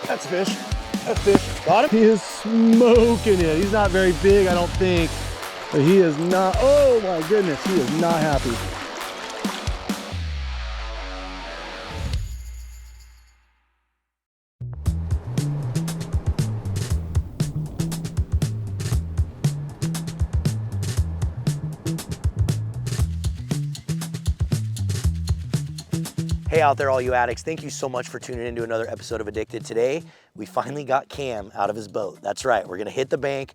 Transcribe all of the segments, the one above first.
That's fish. That's fish. Got him? He is smoking it. He's not very big, I don't think. But he is not, oh my goodness, he is not happy. Hey out there, all you addicts. Thank you so much for tuning in to another episode of Addicted. Today, we finally got Cam out of his boat. That's right, we're gonna hit the bank,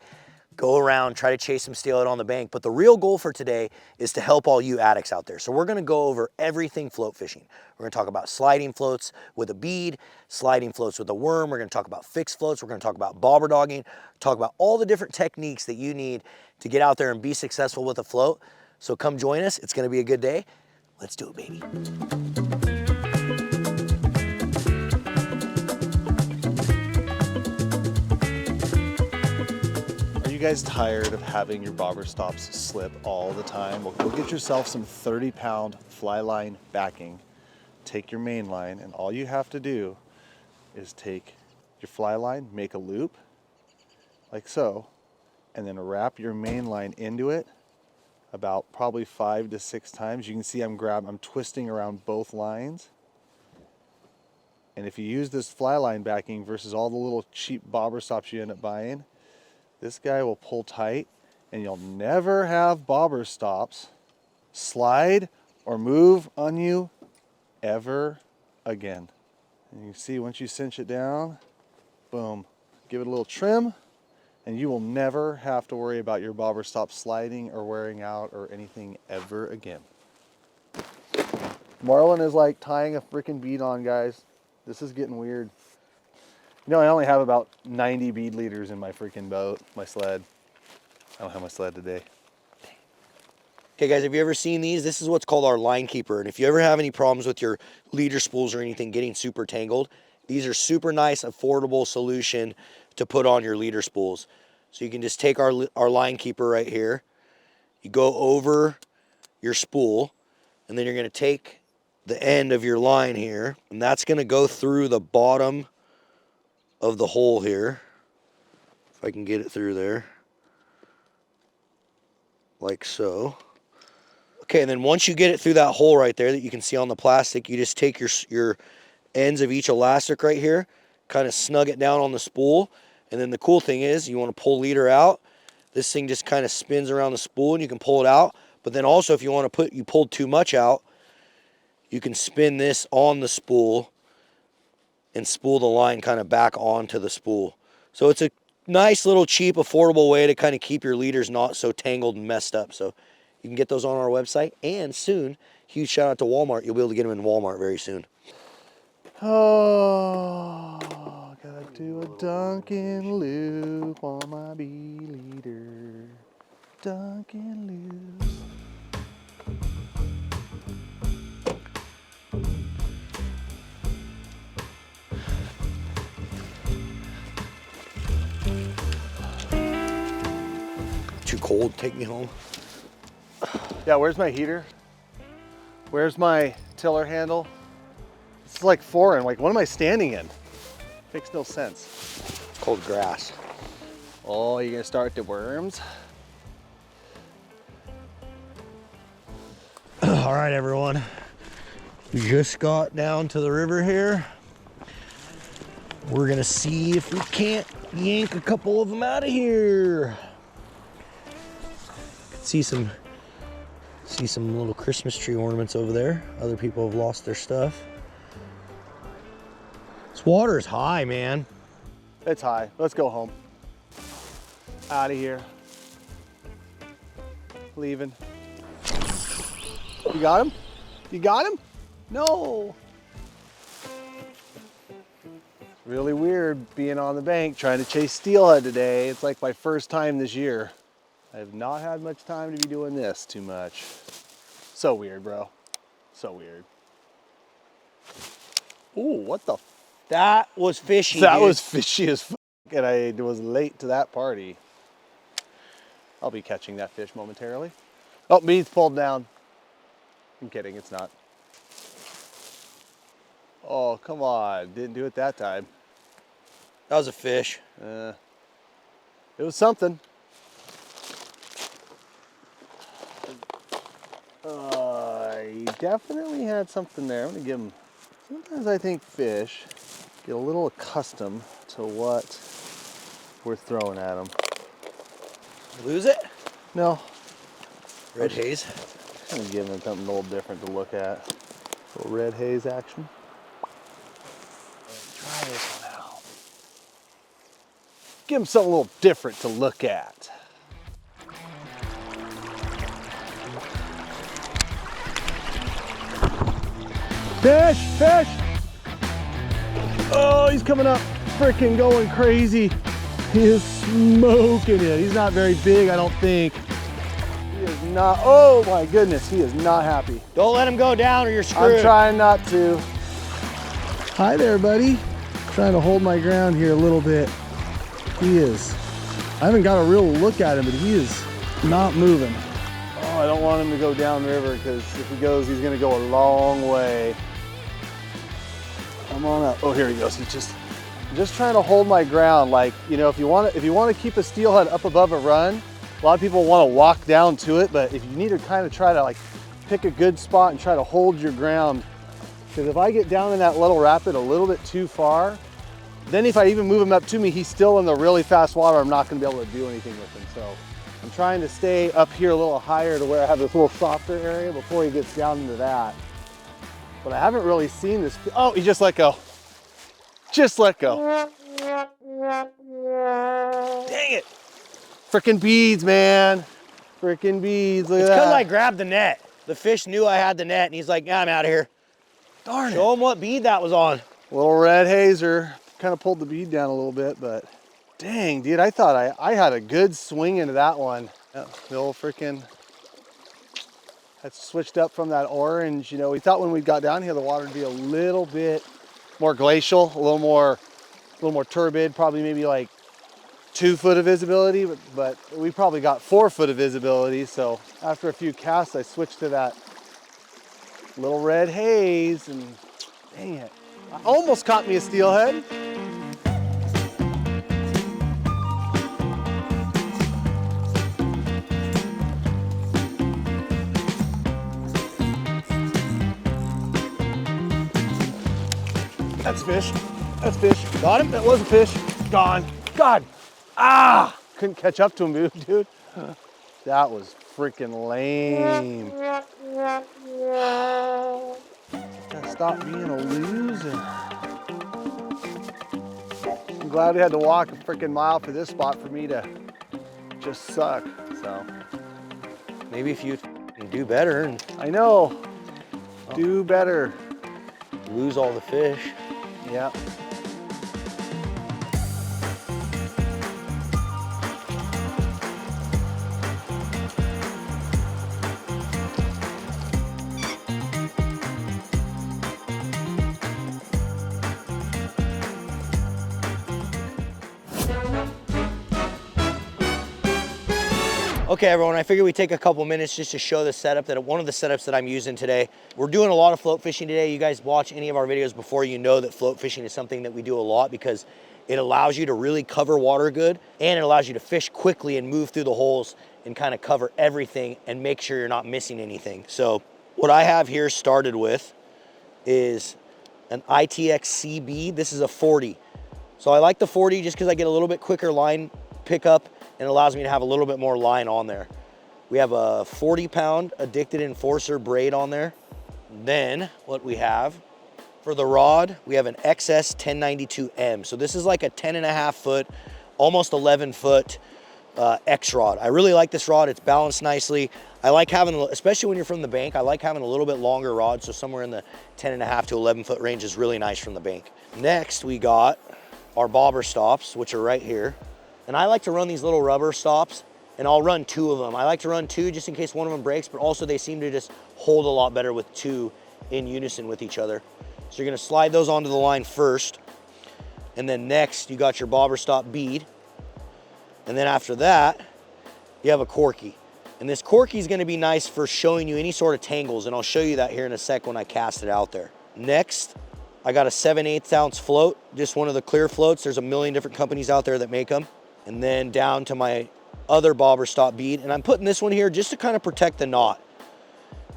go around, try to chase some steelhead on the bank. But the real goal for today is to help all you addicts out there. So we're gonna go over everything float fishing. We're gonna talk about sliding floats with a bead, sliding floats with a worm. We're gonna talk about fixed floats. We're gonna talk about bobber dogging, talk about all the different techniques that you need to get out there and be successful with a float. So come join us, it's gonna be a good day. Let's do it, baby. You guys tired of having your bobber stops slip all the time? Well, go get yourself some 30-pound fly line backing. Take your main line, and all you have to do is take your fly line, make a loop like so, and then wrap your main line into it about probably 5 to 6 times. You can see I'm twisting around both lines. And if you use this fly line backing versus all the little cheap bobber stops you end up buying, this guy will pull tight, and you'll never have bobber stops slide or move on you ever again. And you see, once you cinch it down, boom, give it a little trim, and you will never have to worry about your bobber stop sliding or wearing out or anything ever again. Marlin is like tying a freaking bead on, guys. This is getting weird. You know, I only have about 90 bead leaders in my freaking boat, my sled. I don't have my sled today. Okay guys, have you ever seen these? This is what's called our line keeper. And if you ever have any problems with your leader spools or anything getting super tangled, these are super nice, affordable solution to put on your leader spools. So you can just take our line keeper right here. You go over your spool, and then you're gonna take the end of your line here, and that's gonna go through the bottom of the hole here. If I can get it through there. Like so. Okay, and then once you get it through that hole right there that you can see on the plastic, you just take your ends of each elastic right here, kind of snug it down on the spool, and then the cool thing is you want to pull leader out. This thing just kind of spins around the spool and you can pull it out. But then also if you want to you pulled too much out, you can spin this on the spool and spool the line kind of back onto the spool. So it's a nice little cheap, affordable way to kind of keep your leaders not so tangled and messed up. So you can get those on our website, and soon, huge shout out to Walmart. You'll be able to get them in Walmart very soon. Oh, gotta do a Dunkin' loop on my bee leader. Dunkin' loop. Too cold, take me home. Yeah, where's my heater? Where's my tiller handle? It's like foreign. Like, what am I standing in? Makes no sense. It's called grass. Oh, you gonna start the worms? All right, everyone. We just got down to the river here. We're gonna see if we can't yank a couple of them out of here. See some little Christmas tree ornaments over there. Other people have lost their stuff. This water is high, man. It's high. Let's go home. Out of here. Leaving. You got him? You got him? No. Really weird being on the bank trying to chase steelhead today. It's like my first time this year. I have not had much time to be doing this too much. So weird, bro. So weird. Ooh, what the? That was fishy, That dude. was fishy as fuck, and I was late to that party. I'll be catching that fish momentarily. Oh, Bead's pulled down. I'm kidding, it's not. Oh, come on, didn't do it that time. That was a fish. It was something. He definitely had something there. I'm gonna give him. Sometimes I think fish get a little accustomed to what we're throwing at them. Lose it? No. Red haze. I'm gonna give him something a little different to look at. A little red haze action. Try this one out. Give him something a little different to look at. Fish, fish! Oh, he's coming up, freaking going crazy. He is smoking it. He's not very big, I don't think. He is not, oh my goodness, he is not happy. Don't let him go down or you're screwed. I'm trying not to. Hi there, buddy. Trying to hold my ground here a little bit. He is. I haven't got a real look at him, but he is not moving. Oh, I don't want him to go downriver because if he goes, he's gonna go a long way. Come on up. Oh, here he goes. He's just trying to hold my ground. Like, you know, if you want to keep a steelhead up above a run, a lot of people want to walk down to it, but if you need to kind of try to like pick a good spot and try to hold your ground, because if I get down in that little rapid a little bit too far, then if I even move him up to me, he's still in the really fast water. I'm not going to be able to do anything with him. So I'm trying to stay up here a little higher to where I have this little softer area before he gets down into that. But I haven't really seen this. Oh, he just let go. Just let go. Dang it. Frickin' beads, man. Frickin' beads, look at that. It's because I grabbed the net. The fish knew I had the net and he's like, yeah, I'm out of here. Darn it. Show him what bead that was on. Little red hazer. Kind of pulled the bead down a little bit, but dang, dude, I thought I had a good swing into that one. Yeah, the old frickin', had switched up from that orange. You know, we thought when we got down here, the water would be a little bit more glacial, a little more turbid, probably maybe like 2 foot of visibility, but we probably got 4 foot of visibility. So after a few casts, I switched to that little red haze, and dang it, almost caught me a steelhead. That's fish. That's fish. Got him? That was a fish. Gone. God. Ah! Couldn't catch up to him, dude. That was freaking lame. Gotta stop being a loser. I'm glad we had to walk a freaking mile for this spot for me to just suck, so. Maybe if you do better and I know. Do better. lose all the fish. Yeah. Okay, everyone, I figured we'd take a couple minutes just to show the setup, one of the setups that I'm using today. We're doing a lot of float fishing today. You guys watch any of our videos before, you know that float fishing is something that we do a lot because it allows you to really cover water good, and it allows you to fish quickly and move through the holes and kind of cover everything and make sure you're not missing anything. So what I have here started with is an 𝗙𝗃𝗧𝗛𝗘 bead. This is a 40. So I like the 40 just because I get a little bit quicker line pickup and it allows me to have a little bit more line on there. We have a 40-pound addicted enforcer braid on there. Then what we have for the rod, we have an XS 1092M. So this is like a 10.5 foot, almost 11 foot X rod. I really like this rod. It's balanced nicely. I like having, especially when you're from the bank, I like having a little bit longer rod. So somewhere in the 10.5 to 11 foot range is really nice from the bank. Next, we got our bobber stops, which are right here. And I like to run these little rubber stops, and I'll run 2 of them. I like to run 2 just in case one of them breaks, but also they seem to just hold a lot better with 2 in unison with each other. So you're gonna slide those onto the line first, and then next you got your bobber stop bead. And then after that, you have a corky. And this corky is gonna be nice for showing you any sort of tangles, and I'll show you that here in a sec when I cast it out there. Next, I got a 7/8 ounce float, just one of the clear floats. There's a million different companies out there that make them. And then down to my other bobber stop bead. And I'm putting this one here just to kind of protect the knot.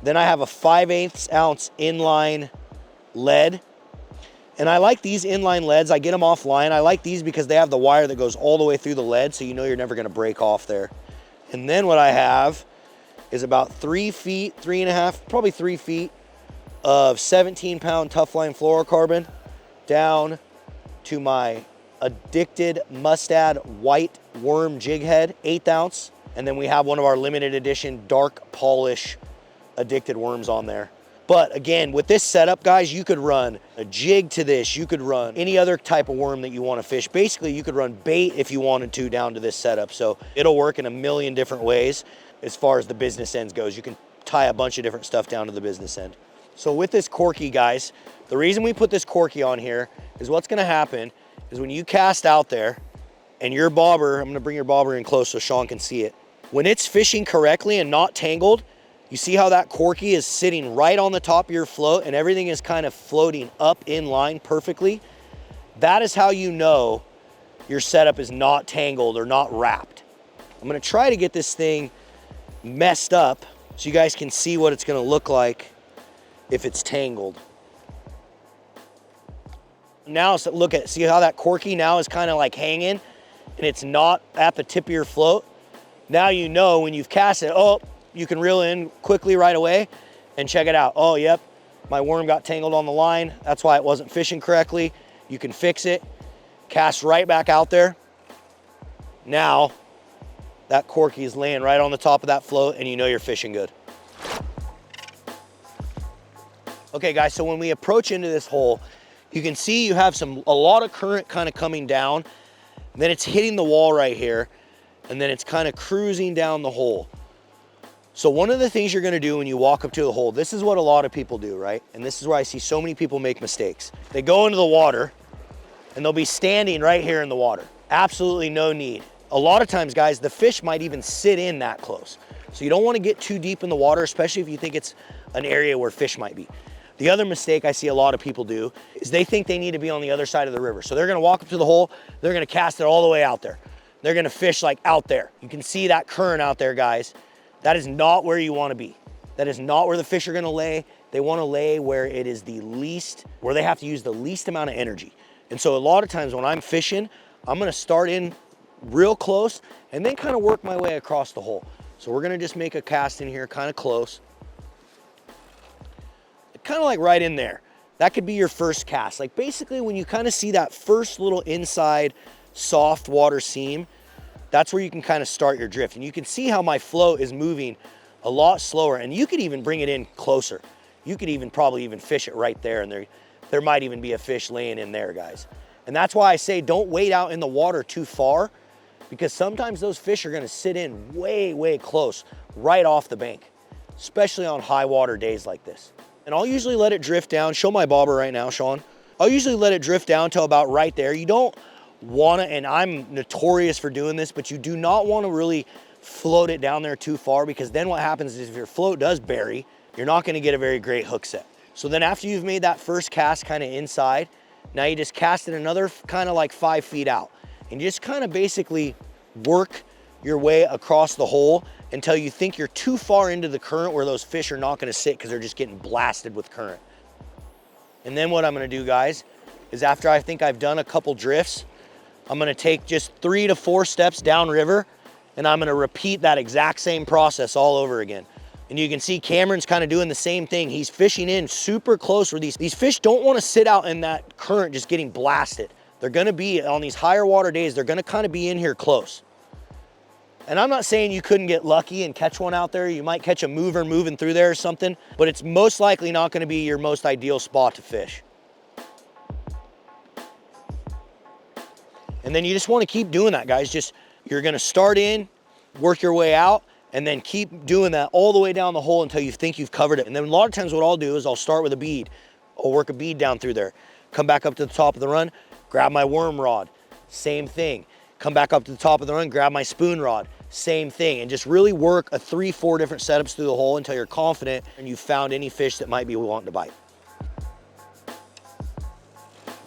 Then I have a 5/8 ounce inline lead. And I like these inline leads. I get them offline. I like these because they have the wire that goes all the way through the lead, so you know you're never gonna break off there. And then what I have is about 3 feet, 3.5, probably 3 feet of 17-pound tough line fluorocarbon down to my addicted mustad white worm jig head, 1/8 ounce. And then we have one of our limited edition dark polish addicted worms on there. But again, with this setup, guys, you could run a jig to this. You could run any other type of worm that you want to fish. Basically, you could run bait if you wanted to down to this setup. So it'll work in a million different ways as far as the business ends goes. You can tie a bunch of different stuff down to the business end. So with this corky, guys, the reason we put this corky on here is what's going to happen is when you cast out there and your bobber, I'm going to bring your bobber in close so Sean can see it. When it's fishing correctly and not tangled, you see how that corky is sitting right on the top of your float and everything is kind of floating up in line perfectly? That is how you know your setup is not tangled or not wrapped. I'm gonna try to get this thing messed up so you guys can see what it's gonna look like if it's tangled. Now so look at, see how that corky now is kind of like hanging and it's not at the tip of your float? Now you know when you've cast it, oh, you can reel in quickly right away and check it out. Oh, yep, my worm got tangled on the line. That's why it wasn't fishing correctly. You can fix it, cast right back out there. Now, that corky is laying right on the top of that float and you know you're fishing good. Okay, guys, so when we approach into this hole, you can see you have a lot of current kind of coming down. Then it's hitting the wall right here, and then it's kind of cruising down the hole. So one of the things you're gonna do when you walk up to the hole, this is what a lot of people do, right? And this is where I see so many people make mistakes. They go into the water and they'll be standing right here in the water. Absolutely no need. A lot of times, guys, the fish might even sit in that close. So you don't wanna get too deep in the water, especially if you think it's an area where fish might be. The other mistake I see a lot of people do is they think they need to be on the other side of the river. So they're gonna walk up to the hole, they're gonna cast it all the way out there. They're gonna fish like out there. You can see that current out there, guys. That is not where you want to be. That is not where the fish are going to lay. They want to lay where it is the least, where they have to use the least amount of energy. And so a lot of times when I'm fishing, I'm going to start in real close and then kind of work my way across the hole. So we're going to just make a cast in here kind of close. Kind of like right in there. That could be your first cast. Like basically when you kind of see that first little inside soft water seam, that's where you can kind of start your drift. And you can see how my float is moving a lot slower, and you could even bring it in closer. You could even probably even fish it right there, and there might even be a fish laying in there, guys. And that's why I say don't wait out in the water too far, because sometimes those fish are gonna sit in way, way close, right off the bank, especially on high water days like this. And I'll usually let it drift down. Show my bobber right now, Sean. I'll usually let it drift down till about right there. You don't want to, and I'm notorious for doing this, but you do not want to really float it down there too far, because then what happens is if your float does bury, you're not going to get a very great hook set. So then after you've made that first cast kind of inside, now you just cast it another kind of like 5 feet out, and you just kind of basically work your way across the hole until you think you're too far into the current where those fish are not going to sit because they're just getting blasted with current. And then what I'm going to do, guys, is after I think I've done a couple drifts, I'm gonna take just 3 to 4 steps downriver, and I'm gonna repeat that exact same process all over again. And you can see Cameron's kind of doing the same thing. He's fishing in super close where these fish don't wanna sit out in that current just getting blasted. They're gonna be, on these higher water days, they're gonna kind of be in here close. And I'm not saying you couldn't get lucky and catch one out there. You might catch a mover moving through there or something, but it's most likely not gonna be your most ideal spot to fish. And then you just want to keep doing that, guys. Just, you're going to start in, work your way out, and then keep doing that all the way down the hole until you think you've covered it. And then a lot of times what I'll do is I'll start with a bead. I'll work a bead down through there. Come back up to the top of the run, grab my worm rod. Same thing. Come back up to the top of the run, grab my spoon rod. Same thing. And just really work a 3-4 different setups through the hole until you're confident and you've found any fish that might be wanting to bite.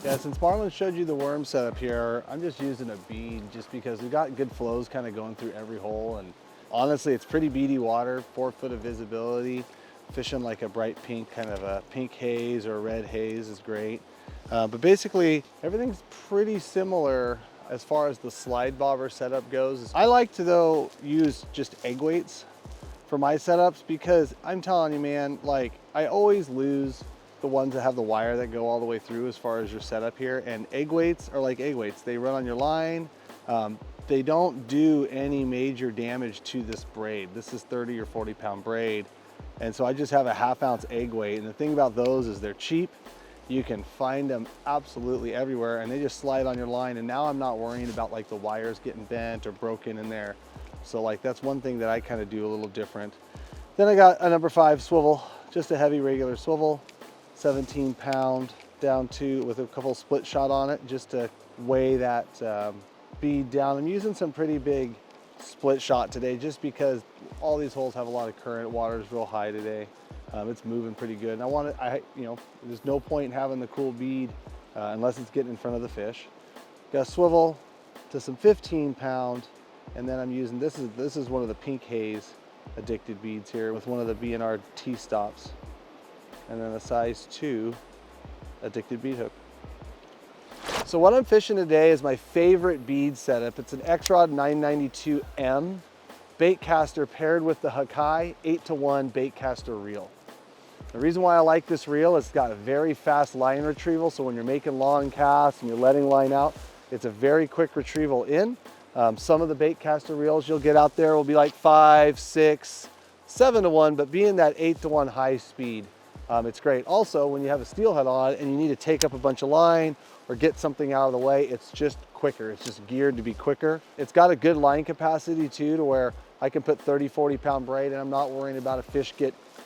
Yeah, since Marlon showed you the worm setup here, I'm just using a bead just because we've got good flows kind of going through every hole. And honestly, it's pretty beady water, 4 foot of visibility. Fishing like a bright pink, kind of a pink haze or a red haze is great. But basically, everything's pretty similar as far as the slide bobber setup goes. I like to, though, use just egg weights for my setups because I'm telling you, man, like I always lose the ones that have the wire that go all the way through as far as your setup here. And egg weights are like egg weights. They run on your line. They don't do any major damage to this braid. This is 30 or 40 pound braid. And so I just have a 1/2 ounce egg weight. And the thing about those is they're cheap. You can find them absolutely everywhere and they just slide on your line. And now I'm not worrying about like the wires getting bent or broken in there. So like that's one thing that I kind of do a little different. Then I got a number 5 swivel, just a heavy regular swivel. 17 pound down to with a couple split shot on it just to weigh that bead down. I'm using some pretty big split shot today just because all these holes have a lot of current. Water is real high today. It's moving pretty good. And there's no point in having the cool bead unless it's getting in front of the fish. Got a swivel to some 15 pound, and then I'm using, this is one of the pink haze addicted beads here with one of the B&R T-stops. And then a size 2 addicted bead hook. So what I'm fishing today is my favorite bead setup. It's an X-Rod 992M bait caster paired with the 𝗛𝗘𝗟𝗣 8-to-1 bait caster reel. The reason why I like this reel is it's got a very fast line retrieval. So when you're making long casts and you're letting line out, it's a very quick retrieval in. Some of the bait caster reels you'll get out there will be like 5, 6, 7-to-1, but being that 8-to-1 high speed, it's great. Also, when you have a steelhead on and you need to take up a bunch of line or get something out of the way, it's just quicker. It's just geared to be quicker. It's got a good line capacity too, to where I can put 30, 40 pound braid and I'm not worrying about a fish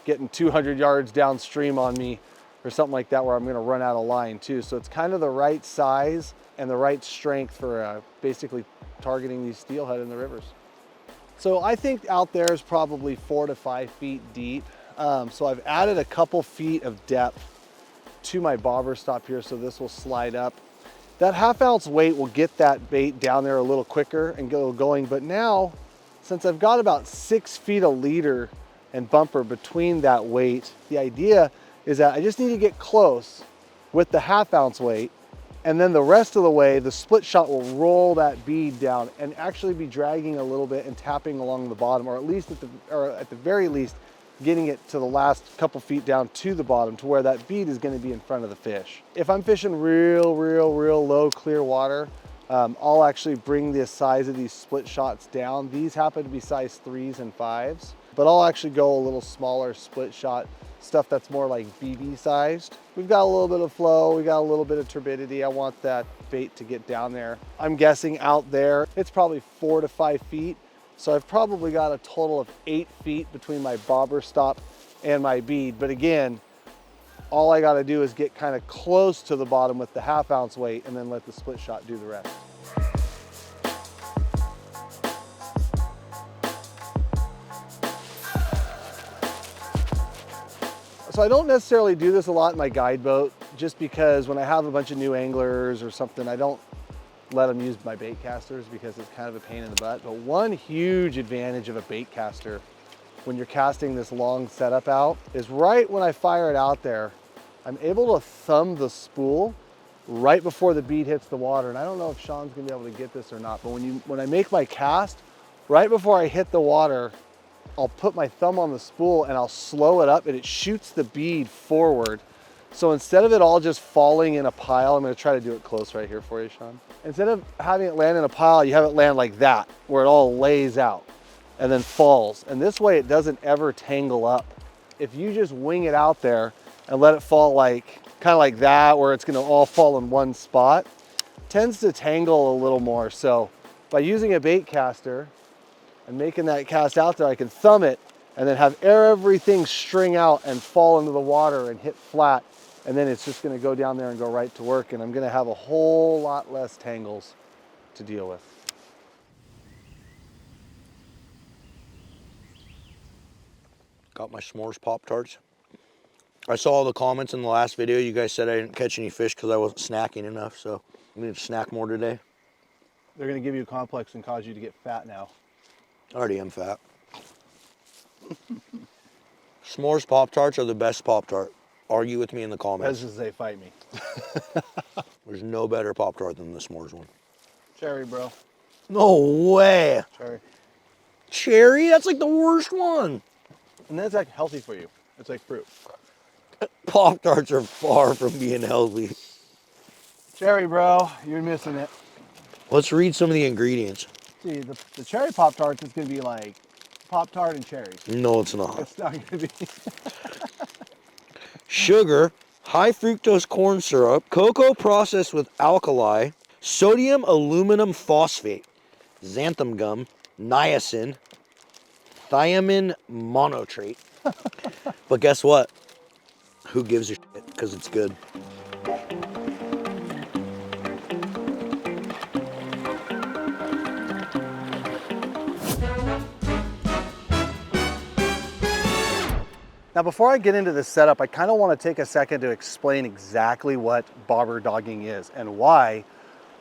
getting 200 yards downstream on me or something like that where I'm gonna run out of line too. So it's kind of the right size and the right strength for basically targeting these steelhead in the rivers. So I think out there is probably 4 to 5 feet deep. So I've added a couple feet of depth to my bobber stop here, so this will slide up. That 1/2 ounce weight will get that bait down there a little quicker and go going. But now, since I've got about 6 feet of leader and bumper between that weight, the idea is that I just need to get close with the 1/2 ounce weight, and then the rest of the way, the split shot will roll that bead down and actually be dragging a little bit and tapping along the bottom, or at least at the very least, getting it to the last couple feet down to the bottom to where that bead is going to be in front of the fish. If I'm fishing real low clear water, I'll actually bring the size of these split shots down. These happen to be size 3s and 5s, but I'll actually go a little smaller split shot, stuff that's more like BB sized. We've got a little bit of flow, we got a little bit of turbidity. I want that bait to get down there. I'm guessing out there, it's probably 4 to 5 feet. So I've probably got a total of 8 feet between my bobber stop and my bead. But again, all I got to do is get kind of close to the bottom with the 1/2 ounce weight and then let the split shot do the rest. So I don't necessarily do this a lot in my guide boat, just because when I have a bunch of new anglers or something, I don't let them use my bait casters because it's kind of a pain in the butt. But one huge advantage of a bait caster when you're casting this long setup out is right when I fire it out there, I'm able to thumb the spool right before the bead hits the water. And I don't know if Sean's gonna be able to get this or not, but when I make my cast, right before I hit the water, I'll put my thumb on the spool and I'll slow it up and it shoots the bead forward. So instead of it all just falling in a pile, I'm gonna try to do it close right here for you, Sean. Instead of having it land in a pile, you have it land like that, where it all lays out and then falls. And this way it doesn't ever tangle up. If you just wing it out there and let it fall kind of like that, where it's gonna all fall in one spot, it tends to tangle a little more. So by using a bait caster and making that cast out there, I can thumb it and then have everything string out and fall into the water and hit flat. And then it's just gonna go down there and go right to work. And I'm gonna have a whole lot less tangles to deal with. Got my s'mores Pop-Tarts. I saw all the comments in the last video. You guys said I didn't catch any fish because I wasn't snacking enough, so I need to snack more today. They're gonna give you a complex and cause you to get fat now. I already am fat. S'mores Pop-Tarts are the best Pop-Tart. Argue with me in the comments. As they fight me. There's no better Pop-Tart than the s'mores one. Cherry, bro. No way. Cherry. Cherry? That's like the worst one. And that's like healthy for you. It's like fruit. Pop-Tarts are far from being healthy. Cherry, bro. You're missing it. Let's read some of the ingredients. See, the cherry Pop-Tarts is gonna be like Pop-Tart and cherries. No, it's not. It's not gonna be. Sugar, high fructose corn syrup, cocoa processed with alkali, sodium aluminum phosphate, xanthan gum, niacin, thiamine monotrate. But guess what? Who gives a shit? Because it's good. Now, before I get into this setup, I kind of want to take a second to explain exactly what bobber dogging is and why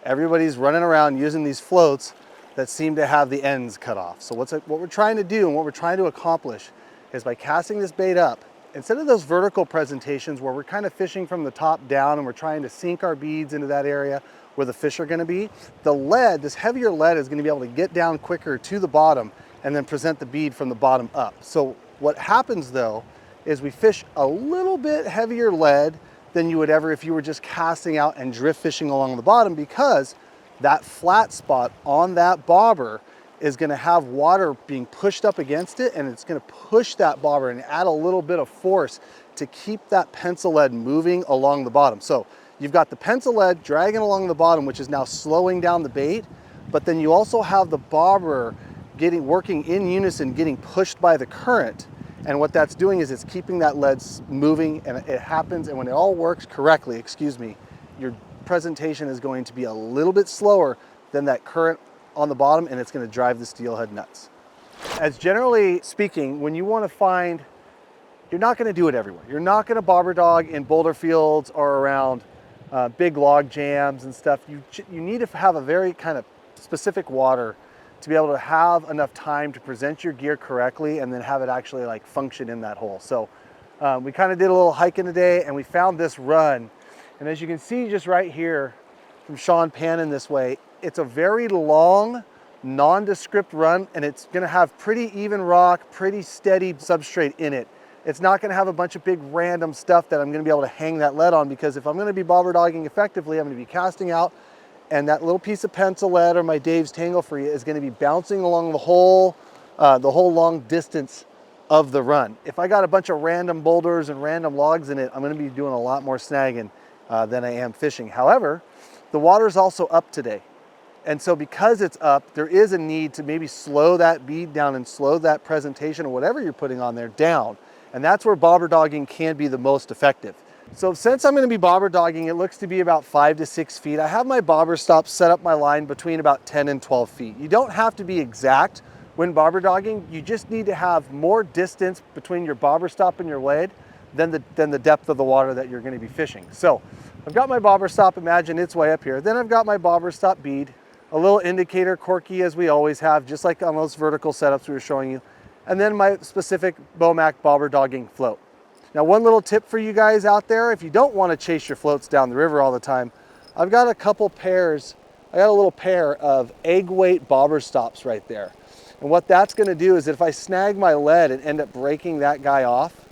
everybody's running around using these floats that seem to have the ends cut off. So what we're trying to do and what we're trying to accomplish is by casting this bait up, instead of those vertical presentations where we're kind of fishing from the top down and we're trying to sink our beads into that area where the fish are going to be, the lead, this heavier lead, is going to be able to get down quicker to the bottom and then present the bead from the bottom up. So what happens though is we fish a little bit heavier lead than you would ever if you were just casting out and drift fishing along the bottom, because that flat spot on that bobber is gonna have water being pushed up against it, and it's gonna push that bobber and add a little bit of force to keep that pencil lead moving along the bottom. So you've got the pencil lead dragging along the bottom, which is now slowing down the bait, but then you also have the bobber working in unison, getting pushed by the current. And what that's doing is it's keeping that lead moving, and it happens, and when it all works correctly, your presentation is going to be a little bit slower than that current on the bottom, and it's going to drive the steelhead nuts. As generally speaking, when you want to find, you're not going to do it everywhere. You're not going to bobber dog in boulder fields or around big log jams and stuff. You need to have a very kind of specific water to be able to have enough time to present your gear correctly and then have it actually like function in that hole. So we kind of did a little hiking today and we found this run. And as you can see just right here from Sean panning this way, it's a very long, nondescript run, and it's gonna have pretty even rock, pretty steady substrate in it. It's not gonna have a bunch of big random stuff that I'm gonna be able to hang that lead on, because if I'm gonna be bobber dogging effectively, I'm gonna be casting out, and that little piece of pencil lead or my Dave's Tangle Free is going to be bouncing along the whole long distance of the run. If I got a bunch of random boulders and random logs in it, I'm going to be doing a lot more snagging than I am fishing. However, the water's also up today. And so because it's up, there is a need to maybe slow that bead down and slow that presentation or whatever you're putting on there down. And that's where bobber dogging can be the most effective. So since I'm going to be bobber dogging, it looks to be about 5 to 6 feet. I have my bobber stops set up my line between about 10 and 12 feet. You don't have to be exact when bobber dogging. You just need to have more distance between your bobber stop and your lead than the depth of the water that you're going to be fishing. So I've got my bobber stop, imagine it's way up here. Then I've got my bobber stop bead, a little indicator corky as we always have, just like on those vertical setups we were showing you. And then my specific 𝗏𝗥 bobber dogging float. Now, one little tip for you guys out there, if you don't want to chase your floats down the river all the time, I've got a couple pairs, I got a little pair of egg weight bobber stops right there. And what that's going to do is if I snag my lead and end up breaking that guy off,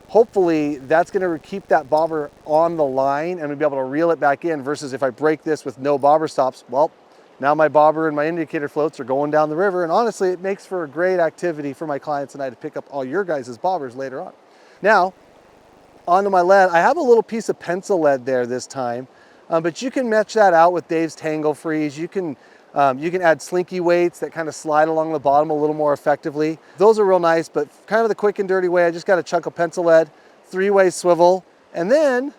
hopefully that's going to keep that bobber on the line and be able to reel it back in, versus if I break this with no bobber stops, well, now my bobber and my indicator floats are going down the river. And honestly, it makes for a great activity for my clients and I to pick up all your guys' bobbers later on. Now, onto my lead, I have a little piece of pencil lead there this time, but you can match that out with Dave's Tangle Frees. You can add slinky weights that kind of slide along the bottom a little more effectively. Those are real nice, but kind of the quick and dirty way, I just got a chunk of pencil lead, 3-way swivel, and then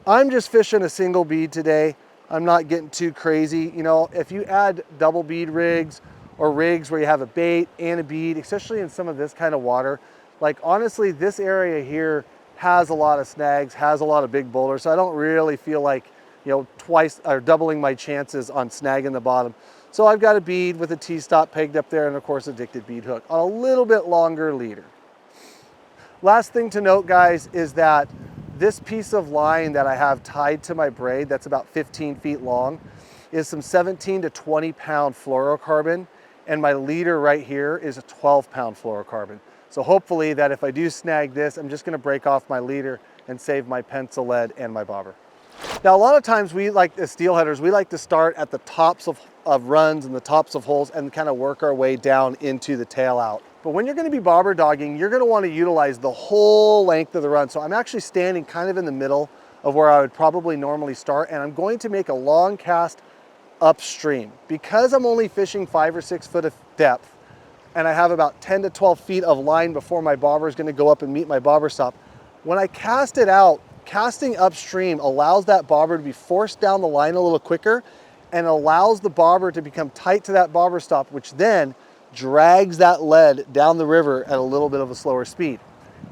I'm just fishing a single bead today. I'm not getting too crazy. You know, if you add double bead rigs or rigs where you have a bait and a bead, especially in some of this kind of water, like honestly, this area here has a lot of snags, has a lot of big boulders, so I don't really feel like, you know, twice or doubling my chances on snagging the bottom. So I've got a bead with a T-stop pegged up there, and of course addicted bead hook on a little bit longer leader. Last thing to note, guys, is that this piece of line that I have tied to my braid that's about 15 feet long is some 17 to 20 pound fluorocarbon, and my leader right here is a 12-pound fluorocarbon. So hopefully that if I do snag this, I'm just gonna break off my leader and save my pencil lead and my bobber. Now, a lot of times we, like as steelheaders, we like to start at the tops of runs and the tops of holes and kind of work our way down into the tail out. But when you're going to be bobber dogging, you're going to want to utilize the whole length of the run. So I'm actually standing kind of in the middle of where I would probably normally start, and I'm going to make a long cast upstream. Because I'm only fishing 5 or 6 foot of depth, and I have about 10 to 12 feet of line before my bobber is going to go up and meet my bobber stop. When I cast it out, casting upstream allows that bobber to be forced down the line a little quicker and allows the bobber to become tight to that bobber stop, which then drags that lead down the river at a little bit of a slower speed.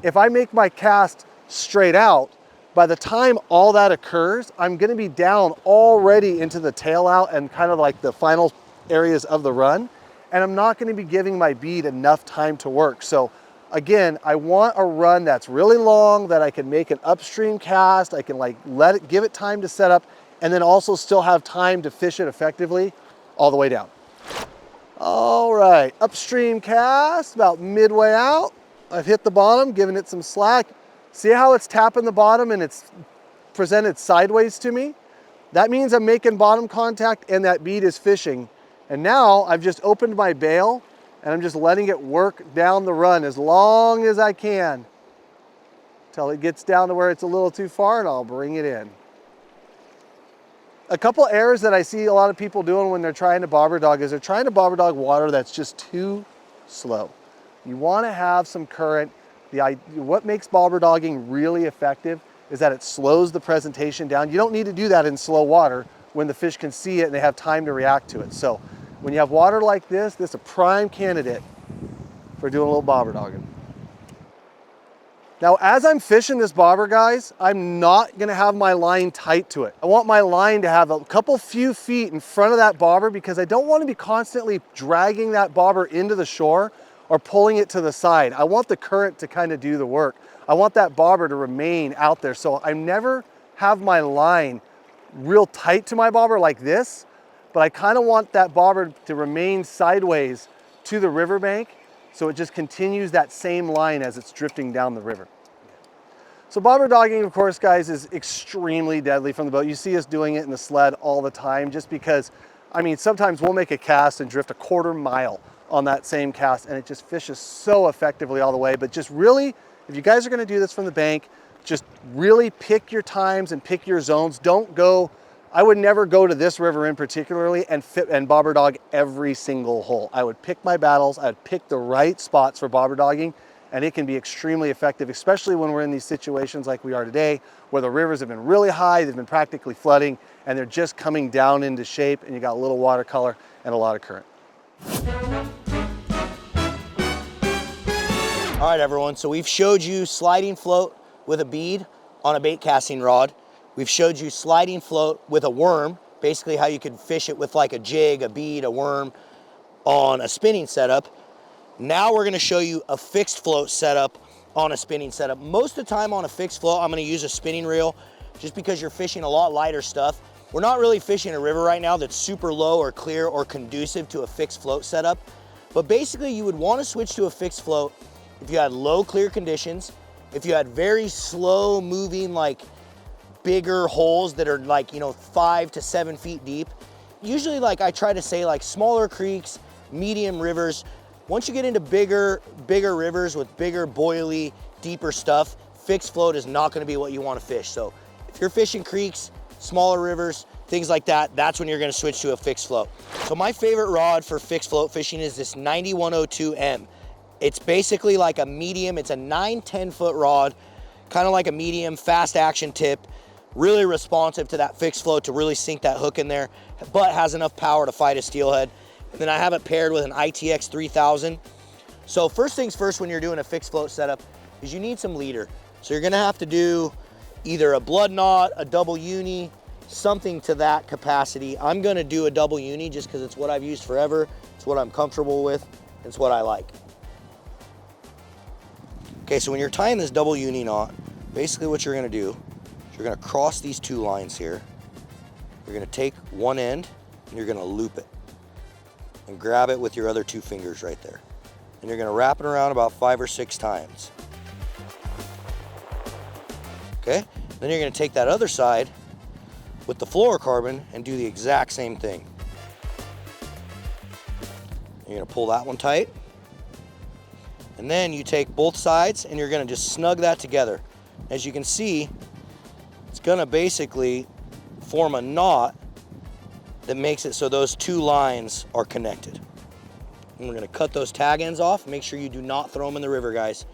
If I make my cast straight out, by the time all that occurs, I'm gonna be down already into the tail out and kind of like the final areas of the run, and I'm not gonna be giving my bead enough time to work. So again, I want a run that's really long, that I can make an upstream cast, I can like give it time to set up, and then also still have time to fish it effectively all the way down. All right, upstream cast, about midway out. I've hit the bottom, giving it some slack. See how it's tapping the bottom and it's presented sideways to me? That means I'm making bottom contact and that bead is fishing. And now I've just opened my bail and I'm just letting it work down the run as long as I can until it gets down to where it's a little too far, and I'll bring it in. A couple errors that I see a lot of people doing when they're trying to bobber dog is they're trying to bobber dog water that's just too slow. You want to have some current. What makes bobber dogging really effective is that it slows the presentation down. You don't need to do that in slow water when the fish can see it and they have time to react to it. So when you have water like this is a prime candidate for doing a little bobber dogging. Now, as I'm fishing this bobber, guys, I'm not gonna have my line tight to it. I want my line to have a few feet in front of that bobber because I don't want to be constantly dragging that bobber into the shore or pulling it to the side. I want the current to kind of do the work. I want that bobber to remain out there. So I never have my line real tight to my bobber like this, but I kind of want that bobber to remain sideways to the riverbank, so it just continues that same line as it's drifting down the river. So bobber dogging, of course, guys, is extremely deadly from the boat. You see us doing it in the sled all the time just because, I mean, sometimes we'll make a cast and drift a 1/4 mile on that same cast and it just fishes so effectively all the way. But just really, if you guys are gonna do this from the bank, just really pick your times and pick your zones. Don't go, I would never go to this river in particularly and bobber dog every single hole. I would pick my battles, I would pick the right spots for bobber dogging, and it can be extremely effective, especially when we're in these situations like we are today, where the rivers have been really high, they've been practically flooding, and they're just coming down into shape, and you got a little watercolor and a lot of current. All right, everyone, so we've showed you sliding float with a bead on a bait casting rod. We've showed you sliding float with a worm, basically how you could fish it with like a jig, a bead, a worm on a spinning setup. Now we're gonna show you a fixed float setup on a spinning setup. Most of the time on a fixed float, I'm gonna use a spinning reel just because you're fishing a lot lighter stuff. We're not really fishing a river right now that's super low or clear or conducive to a fixed float setup. But basically you would wanna switch to a fixed float if you had low clear conditions, if you had very slow moving, like bigger holes that are like, 5 to 7 feet deep. Usually, like I try to say, like smaller creeks, medium rivers. Once you get into bigger rivers with bigger, boily, deeper stuff, fixed float is not gonna be what you wanna fish. So if you're fishing creeks, smaller rivers, things like that, that's when you're gonna switch to a fixed float. So my favorite rod for fixed float fishing is this 9102M. It's basically like a medium, it's a 9-10 foot rod, kind of like a medium fast action tip, really responsive to that fixed float to really sink that hook in there, but has enough power to fight a steelhead. And then I have it paired with an ITX 3000. So first things first when you're doing a fixed float setup is you need some leader. So you're gonna have to do either a blood knot, a double uni, something to that capacity. I'm gonna do a double uni just because it's what I've used forever. It's what I'm comfortable with. It's what I like. Okay, so when you're tying this double uni knot, basically what you're gonna do is you're gonna cross these two lines here. You're gonna take one end and you're gonna loop it and grab it with your other two fingers right there. And you're gonna wrap it around about 5 or 6 times. Okay, then you're gonna take that other side with the fluorocarbon and do the exact same thing. You're gonna pull that one tight. And then you take both sides and you're gonna just snug that together. As you can see, it's gonna basically form a knot that makes it so those two lines are connected. And we're gonna cut those tag ends off. Make sure you do not throw them in the river, guys.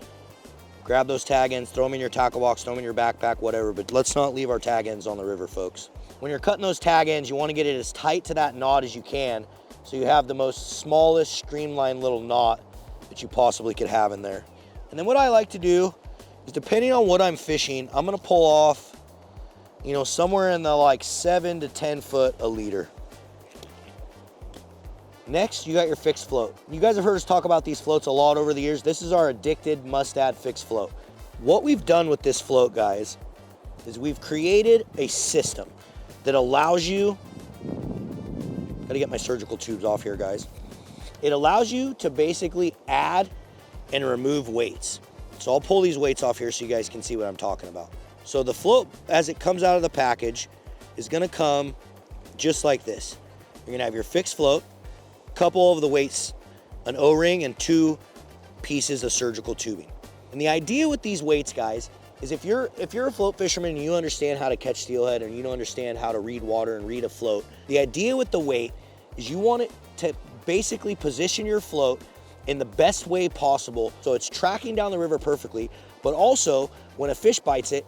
Grab those tag ends, throw them in your tackle box, throw them in your backpack, whatever, but let's not leave our tag ends on the river, folks. When you're cutting those tag ends, you wanna get it as tight to that knot as you can so you have the most smallest streamlined little knot that you possibly could have in there. And then what I like to do is, depending on what I'm fishing, I'm gonna pull off, you know, somewhere in the like 7 to 10 foot a leader. Next, you got your fixed float. You guys have heard us talk about these floats a lot over the years. This is our 𝗑𝗘𝗟𝗣 𝗪𝗢𝗥𝗘𝗔𝗗 fixed float. What we've done with this float, guys, is we've created a system that allows you, gotta get my surgical tubes off here, guys. It allows you to basically add and remove weights. So I'll pull these weights off here so you guys can see what I'm talking about. So the float, as it comes out of the package, is gonna come just like this. You're gonna have your fixed float, a couple of the weights, an O-ring, and 2 pieces of surgical tubing. And the idea with these weights, guys, is if you're a float fisherman and you understand how to catch steelhead and you don't understand how to read water and read a float, the idea with the weight is you want it to basically position your float in the best way possible so it's tracking down the river perfectly, but also when a fish bites it,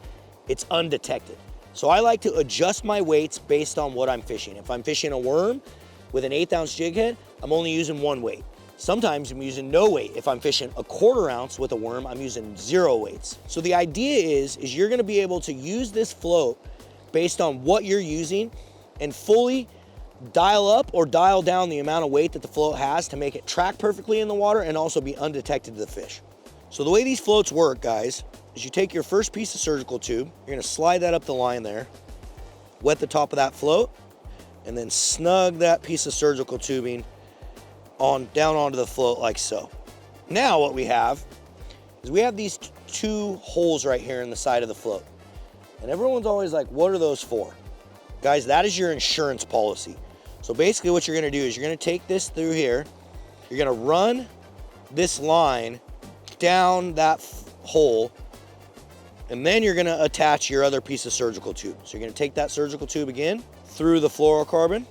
it's undetected. So I like to adjust my weights based on what I'm fishing. If I'm fishing a worm with an 1/8 ounce jig head, I'm only using 1 weight. Sometimes I'm using no weight. If I'm fishing a 1/4 ounce with a worm, I'm using 0 weights. So the idea is you're gonna be able to use this float based on what you're using and fully dial up or dial down the amount of weight that the float has to make it track perfectly in the water and also be undetected to the fish. So the way these floats work, guys, is you take your first piece of surgical tube, you're gonna slide that up the line there, wet the top of that float, and then snug that piece of surgical tubing on down onto the float like so. Now what we have is we have these 2 holes right here in the side of the float. And everyone's always like, what are those for? Guys, that is your insurance policy. So basically what you're gonna do is you're gonna take this through here, you're gonna run this line down that hole, and then you're gonna attach your other piece of surgical tube. So you're gonna take that surgical tube again, through the fluorocarbon,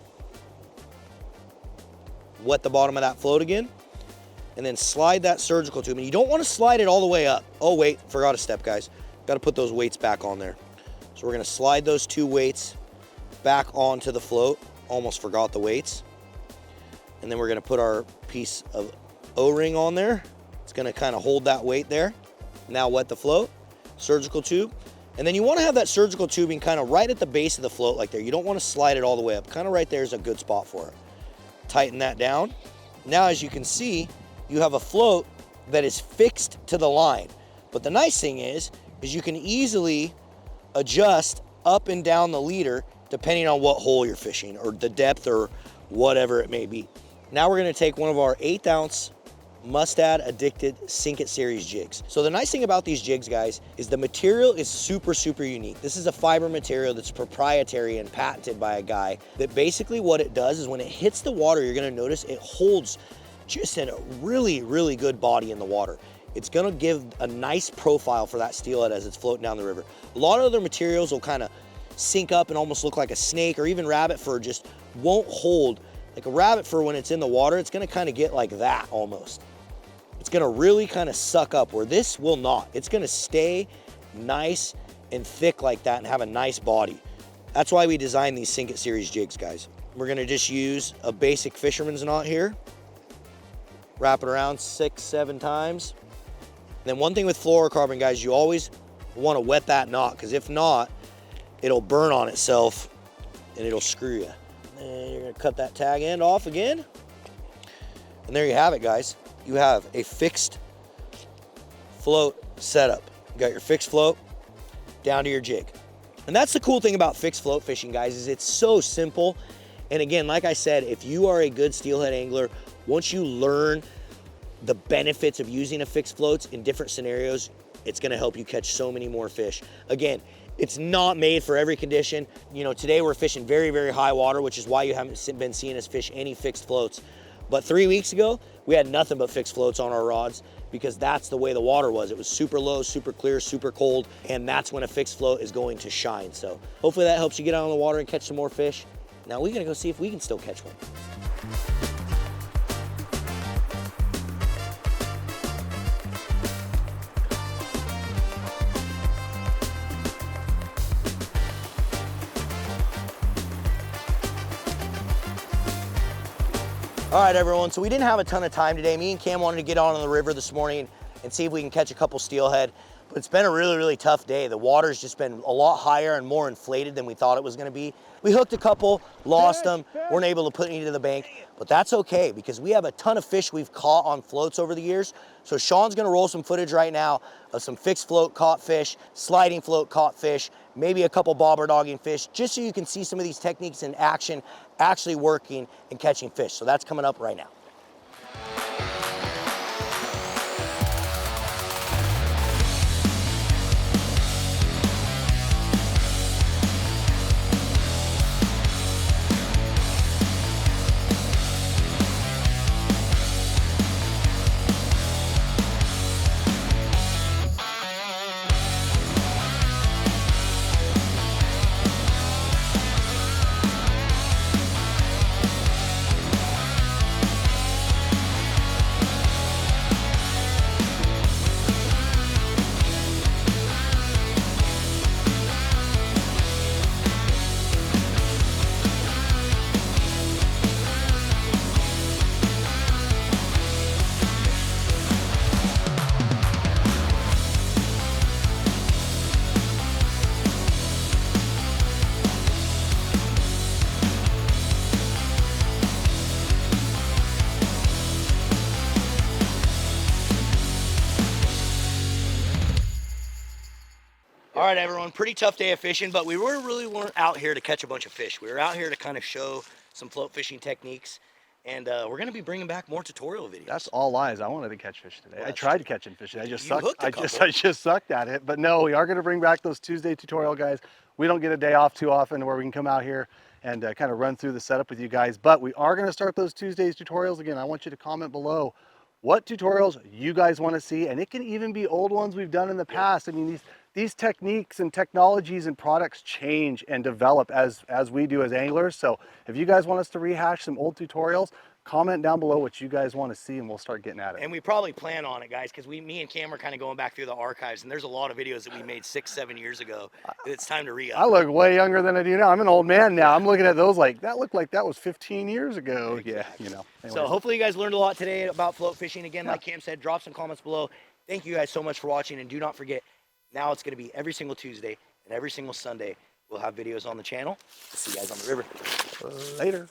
wet the bottom of that float again, and then slide that surgical tube. And you don't wanna slide it all the way up. Oh wait, forgot a step, guys. Gotta put those weights back on there. So we're gonna slide those 2 weights back onto the float. Almost forgot the weights. And then we're gonna put our piece of O-ring on there. It's gonna kind of hold that weight there. Now wet the float, surgical tube. And then you wanna have that surgical tubing kind of right at the base of the float like there. You don't wanna slide it all the way up. Kind of right there is a good spot for it. Tighten that down. Now, as you can see, you have a float that is fixed to the line. But the nice thing is you can easily adjust up and down the leader depending on what hole you're fishing or the depth or whatever it may be. Now we're gonna take one of our 1/8 ounce 𝗪𝗪𝗥𝗘𝗔𝗗 𝗪𝗪𝗥𝗃𝗃𝗃 series jigs. So the nice thing about these jigs, guys, is the material is super unique. This is a fiber material that's proprietary and patented by a guy that basically what it does is when it hits the water, you're gonna notice it holds just in a really good body in the water. It's gonna give a nice profile for that steelhead as it's floating down the river. A lot of other materials will kind of sink up and almost look like a snake, or even rabbit fur just won't hold. Like a rabbit fur, when it's in the water, it's gonna kind of get like that almost. It's gonna really kind of suck up, where this will not. It's gonna stay nice and thick like that and have a nice body. That's why we designed these 𝗪𝗪𝗥𝗃𝗃 series jigs, guys. We're gonna just use a basic fisherman's knot here. Wrap it around 6, 7 times. And then one thing with fluorocarbon, guys, you always want to wet that knot, because if not, it'll burn on itself and it'll screw you. And you're gonna cut that tag end off again. And there you have it, guys. You have a fixed float setup. You got your fixed float down to your jig. And that's the cool thing about fixed float fishing, guys, is it's so simple. And again, like I said, if you are a good steelhead angler, once you learn the benefits of using a fixed floats in different scenarios, it's gonna help you catch so many more fish. Again, it's not made for every condition. You know, today we're fishing very, very high water, which is why you haven't been seeing us fish any fixed floats. But 3 weeks ago, we had nothing but fixed floats on our rods, because that's the way the water was. It was super low, super clear, super cold, and that's when a fixed float is going to shine. So hopefully that helps you get out on the water and catch some more fish. Now we're gonna go see if we can still catch one. All right, everyone, so we didn't have a ton of time today. Me and Cam wanted to get on the river this morning and see if we can catch a couple steelhead, but it's been a really, really tough day. The water's just been a lot higher and more inflated than we thought it was gonna be. We hooked a couple, lost them, weren't able to put any to the bank, but that's okay, because we have a ton of fish we've caught on floats over the years. So Sean's gonna roll some footage right now of some fixed float caught fish, sliding float caught fish, maybe a couple bobber dogging fish, just so you can see some of these techniques in action, actually working and catching fish. So that's coming up right now. All right, everyone, pretty tough day of fishing, but we weren't out here to catch a bunch of fish. We were out here to kind of show some float fishing techniques, and we're gonna be bringing back more tutorial videos. That's all lies. I wanted to catch fish today. Well, I tried catching fish today. I just sucked. Hooked a I couple. just sucked at it. But no, we are going to bring back those Tuesday tutorial guys. We don't get a day off too often where we can come out here and kind of run through the setup with you guys. But we are going to start those Tuesdays tutorials again. I want you to comment below what tutorials you guys want to see, and it can even be old ones we've done in the past. I mean, these techniques and technologies and products change and develop as we do as anglers. So if you guys want us to rehash some old tutorials, comment down below what you guys want to see, and we'll start getting at it. And we probably plan on it, guys, because me and Cam are kind of going back through the archives, and there's a lot of videos that we made 6-7 years ago. It's time to re-up. I look way younger than I do now. I'm an old man now. I'm looking at those like, that looked like that was 15 years ago. Exactly. Yeah, you know. Anyways. So hopefully you guys learned a lot today about float fishing. Again, like Cam said, drop some comments below. Thank you guys so much for watching, and do not forget, now it's going to be every single Tuesday and every single Sunday. We'll have videos on the channel. See you guys on the river. Later.